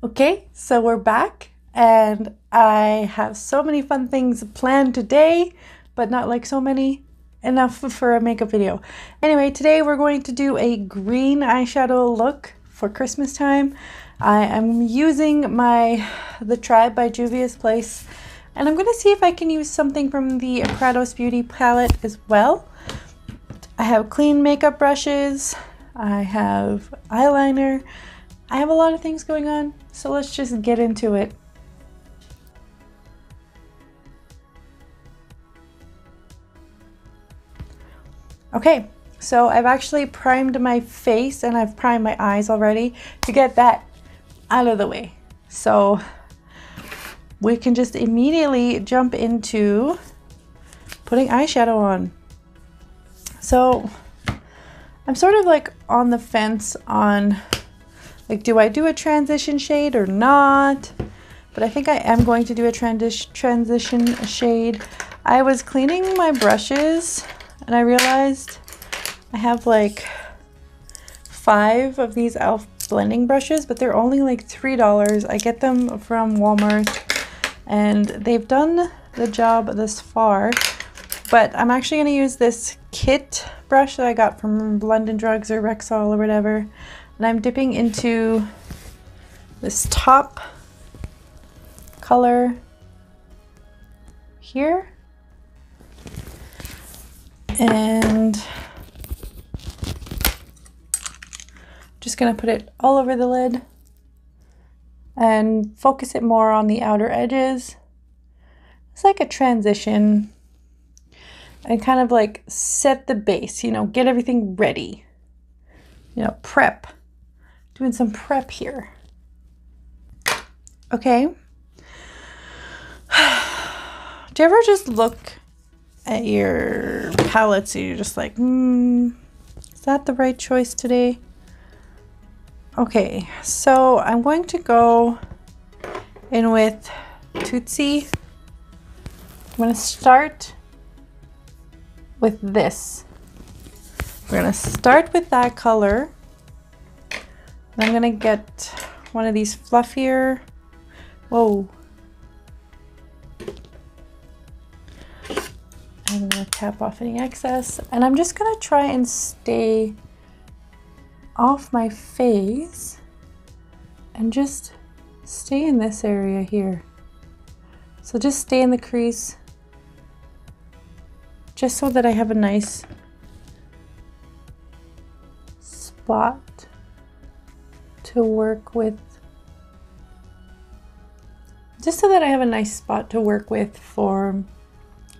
Okay, so we're back and I have so many fun things planned today, but not like so many enough for a makeup video. Anyway, today we're going to do a green eyeshadow look for Christmas time. I am using the Tribe by Juvia's Place, and I'm going to see if I can use something from the Prados Beauty palette as well. I have clean makeup brushes, I have eyeliner, I have a lot of things going on, so let's just get into it. Okay, so I've actually primed my face and I've primed my eyes already to get that out of the way. So we can just immediately jump into putting eyeshadow on. So I'm sort of like on the fence on like, do I do a transition shade or not? But I think I am going to do a transition shade. I was cleaning my brushes and I realized I have like 5 of these e.l.f. blending brushes, but they're only like $3. I get them from Walmart and they've done the job thus far. But I'm actually going to use this kit brush that I got from London Drugs or Rexall or whatever. And I'm dipping into this top color here. And just going to put it all over the lid and focus it more on the outer edges. It's like a transition and kind of like set the base, you know, get everything ready, you know, prep. Doing some prep here. Okay. Do you ever just look at your palettes and you're just like, is that the right choice today? Okay, so I'm going to go in with Tootsie. I'm going to start with this. We're going to start with that color. I'm going to get one of these fluffier, whoa. I'm going to tap off any excess, and I'm just going to try and stay off my face and just stay in this area here. So just stay in the crease, just so that I have a nice spot to work with. Just so that I have a nice spot to work with for,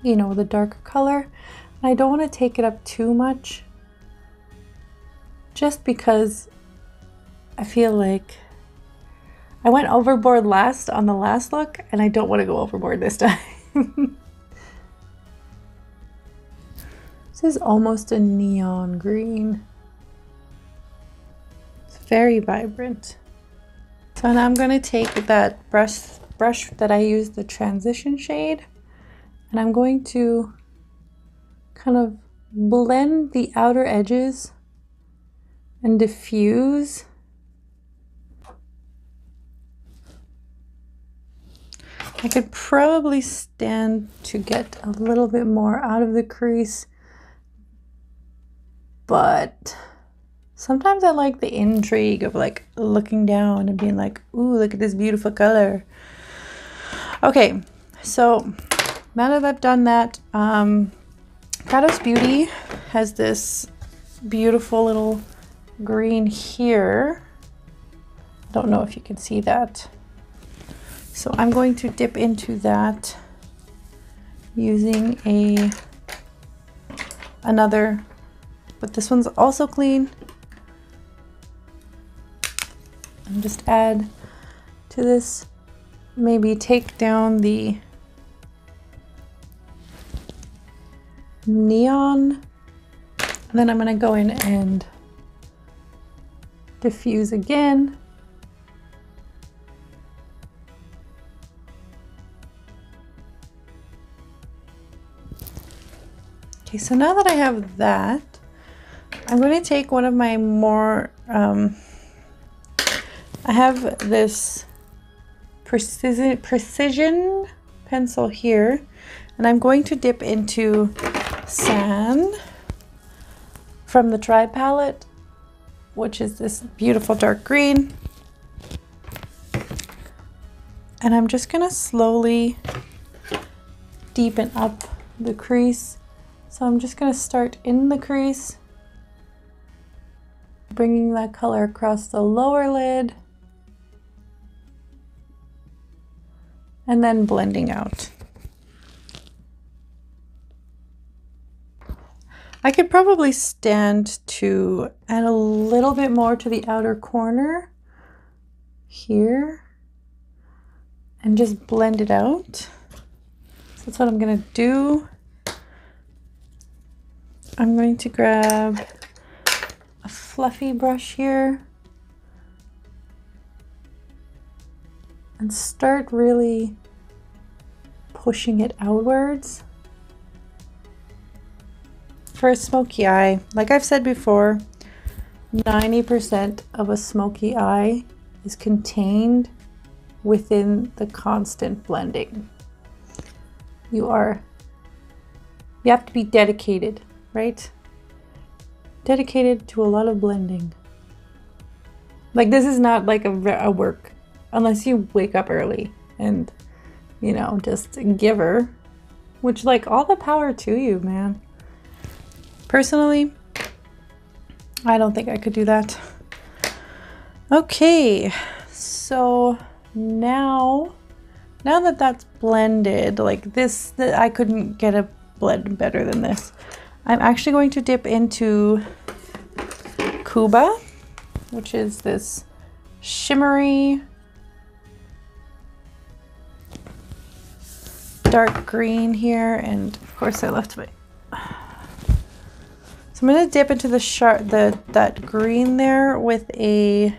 you know, the darker color. And I don't want to take it up too much, just because I feel like I went overboard on the last look, and I don't want to go overboard this time. This is almost a neon green. It's very vibrant. So now I'm going to take that brush that I used, the transition shade, and I'm going to kind of blend the outer edges and diffuse. I could probably stand to get a little bit more out of the crease, but sometimes I like the intrigue of like looking down and being like, ooh, look at this beautiful color. Okay, so now that I've done that, Prados Beauty has this beautiful little green here. I don't know if you can see that. So I'm going to dip into that using another, but this one's also clean. And just add to this, maybe take down the neon, and then I'm going to go in and diffuse again. Okay, so now that I have that, I'm going to take one of my more, I have this precision pencil here, and I'm going to dip into Sand from the Tri palette, which is this beautiful dark green. And I'm just gonna slowly deepen up the crease. So I'm just gonna start in the crease, bringing that color across the lower lid, and then blending out. I could probably stand to add a little bit more to the outer corner here and just blend it out. So that's what I'm gonna do. I'm going to grab a fluffy brush here and start really pushing it outwards. For a smoky eye, like I've said before, 90% of a smoky eye is contained within the constant blending. You have to be dedicated, right? Dedicated to a lot of blending. Like, this is not like a work, unless you wake up early and, you know, just give her, which, like, all the power to you, man. Personally, I don't think I could do that. Okay, so now that that's blended, like this, I couldn't get a blend better than this. I'm actually going to dip into Cuba, which is this shimmery dark green here, and of course I left my... So I'm going to dip into that green there with a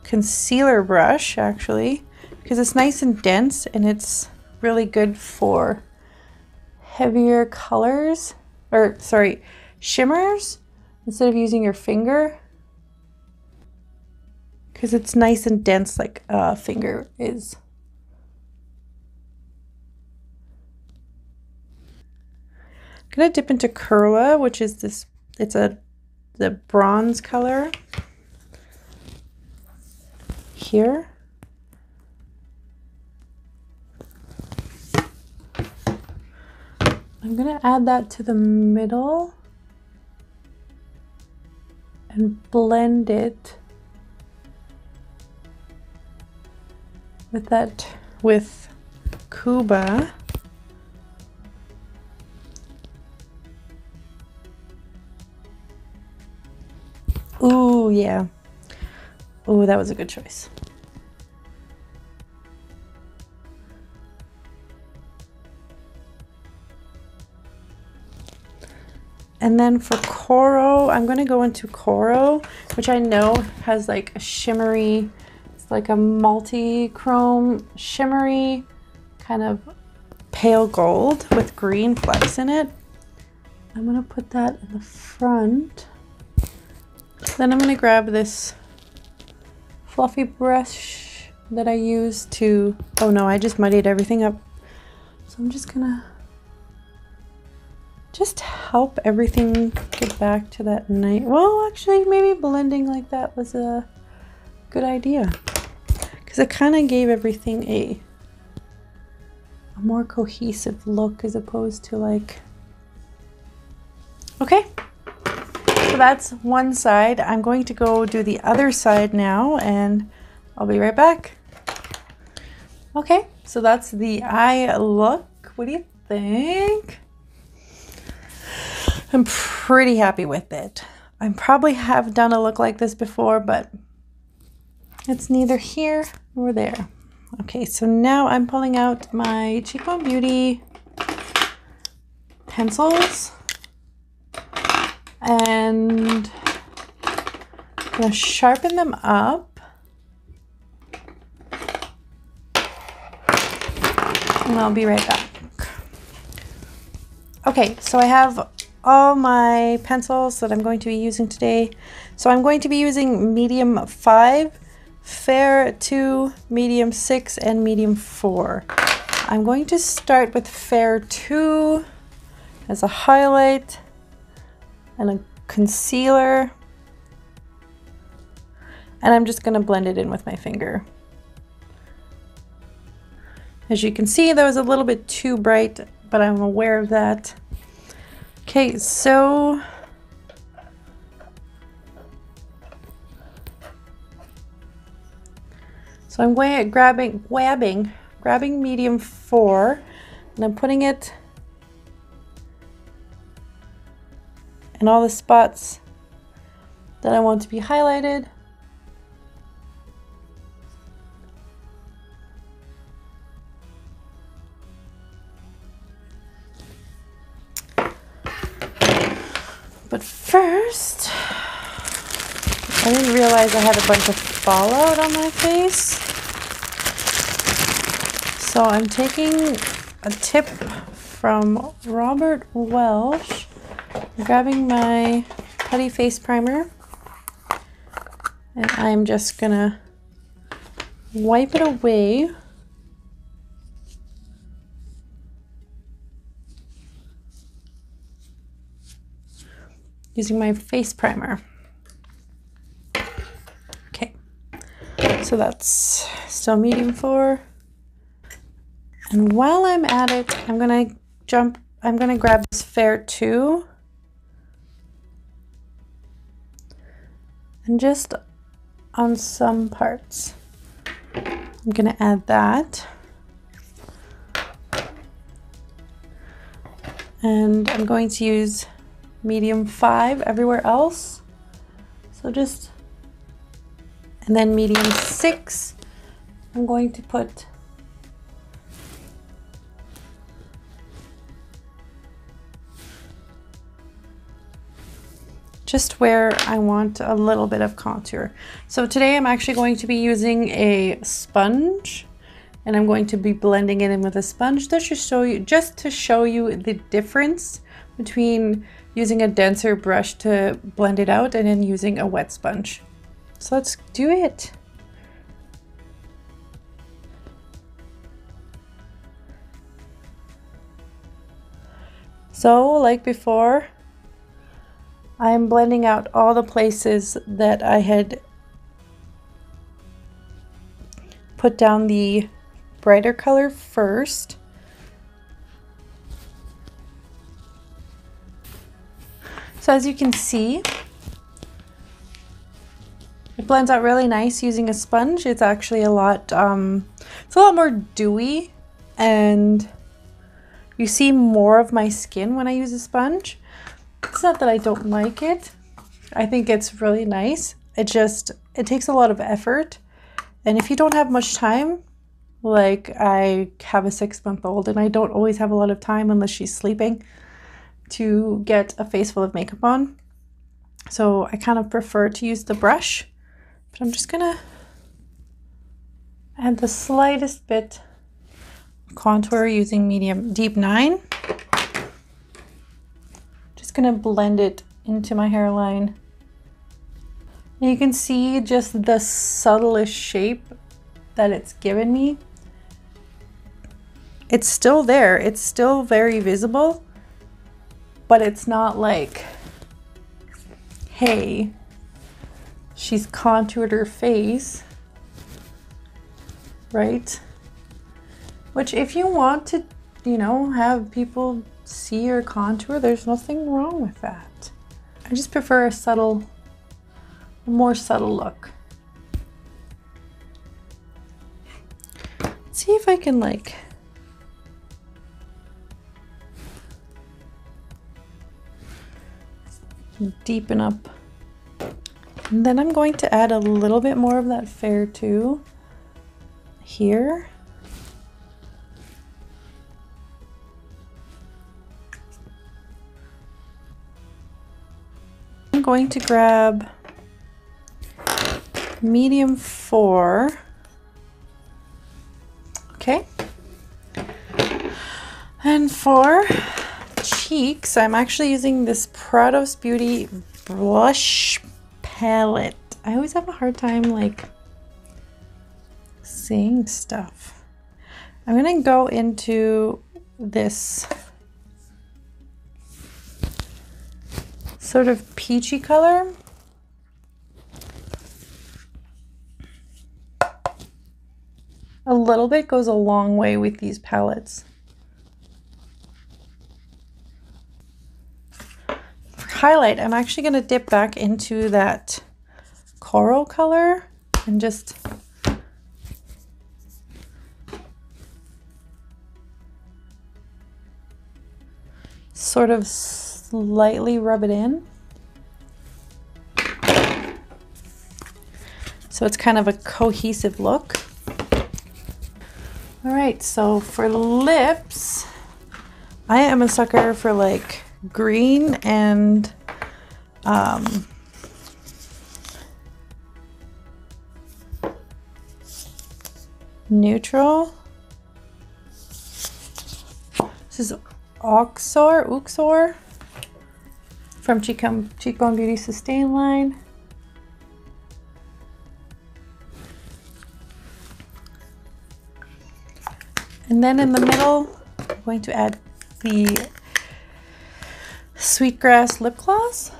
concealer brush, actually, because it's nice and dense and it's really good for heavier colors, or sorry, shimmers, instead of using your finger, because it's nice and dense like a finger is. I'm gonna dip into Curla, which is this, the bronze color here. I'm gonna add that to the middle and blend it with Cuba. Ooh, yeah. Ooh, that was a good choice. And then for Coral, I'm going to go into Coral, which I know has like a shimmery, it's like a multi-chrome shimmery kind of pale gold with green flecks in it. I'm going to put that in the front. Then I'm going to grab this fluffy brush that I use to, oh no, I just muddied everything up. So I'm just going to just help everything get back to that night. Well, actually, maybe blending like that was a good idea, because it kind of gave everything a more cohesive look as opposed to like, okay. So that's one side. I'm going to go do the other side now, and I'll be right back. Okay, so that's the eye look. What do you think? I'm pretty happy with it. I probably have done a look like this before, but it's neither here nor there. Okay, so now I'm pulling out my Cheekbone Beauty pencils, and I'm gonna sharpen them up, and I'll be right back. Okay, so I have all my pencils that I'm going to be using today. So I'm going to be using medium 5 Fair 2, medium 6, and medium 4. I'm going to start with Fair 2 as a highlight and a concealer. And I'm just going to blend it in with my finger. As you can see, that was a little bit too bright, but I'm aware of that. Okay, so I'm going at grabbing medium 4, and I'm putting it in all the spots that I want to be highlighted. But first, I didn't realize I had a bunch of fallout on my face. So I'm taking a tip from Robert Welsh, grabbing my Putty Face Primer, and I'm just gonna wipe it away. Using my face primer. Okay, so that's still medium 4. And while I'm at it, I'm gonna grab this Fair 2. And just on some parts, I'm gonna add that. And I'm going to use medium 5 everywhere else. So just, and then medium 6, I'm going to put just where I want a little bit of contour. So today I'm actually going to be using a sponge, and I'm going to be blending it in with a sponge just to show you the difference between using a denser brush to blend it out and then using a wet sponge. So let's do it. So like before, I'm blending out all the places that I had put down the brighter color first. So as you can see, it blends out really nice using a sponge. It's actually a lot, it's a lot more dewy, and you see more of my skin when I use a sponge. It's not that I don't like it. I think it's really nice. It takes a lot of effort. And if you don't have much time, like I have a 6-month-old and I don't always have a lot of time unless she's sleeping to get a face full of makeup on. So I kind of prefer to use the brush, but I'm just gonna add the slightest bit of contour using medium deep 9. Just gonna blend it into my hairline. And you can see just the subtlest shape that it's given me. It's still there, it's still very visible, but it's not like, hey, she's contoured her face, right? Which if you want to, you know, have people see your contour, there's nothing wrong with that. I just prefer a more subtle look. Let's see if I can like deepen up. And then I'm going to add a little bit more of that Fair 2 here. I'm going to grab medium 4. Okay. And for cheeks, I'm actually using this Prados Beauty blush palette. I always have a hard time like seeing stuff. I'm gonna go into this sort of peachy color. A little bit goes a long way with these palettes. For highlight, I'm actually going to dip back into that coral color and just sort of slightly rub it in. So it's kind of a cohesive look. All right, so for lips, I am a sucker for like green and neutral. This is Uxor from Cheekbone Beauty Sustain line. And then in the middle, I'm going to add the Sweetgrass lip gloss.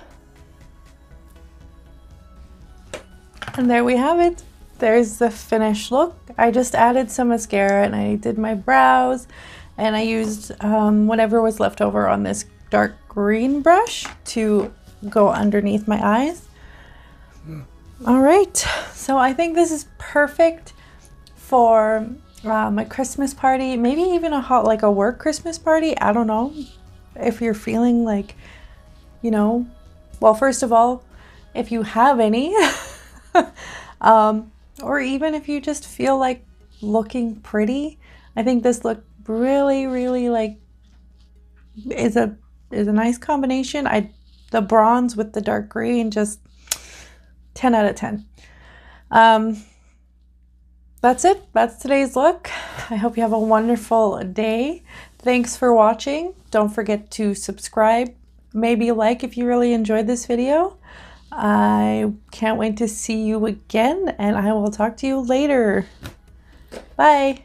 And there we have it. There's the finished look. I just added some mascara and I did my brows, and I used whatever was left over on this dark green brush to go underneath my eyes. All right, so I think this is perfect for my Christmas party, maybe even a work Christmas party. I don't know if you're feeling like, you know, well, first of all, if you have any, or even if you just feel like looking pretty, I think this look really, really like is a nice combination. The bronze with the dark green, just 10 out of 10. That's it. That's today's look. I hope you have a wonderful day. Thanks for watching. Don't forget to subscribe. Maybe like if you really enjoyed this video. I can't wait to see you again, and I will talk to you later. Bye.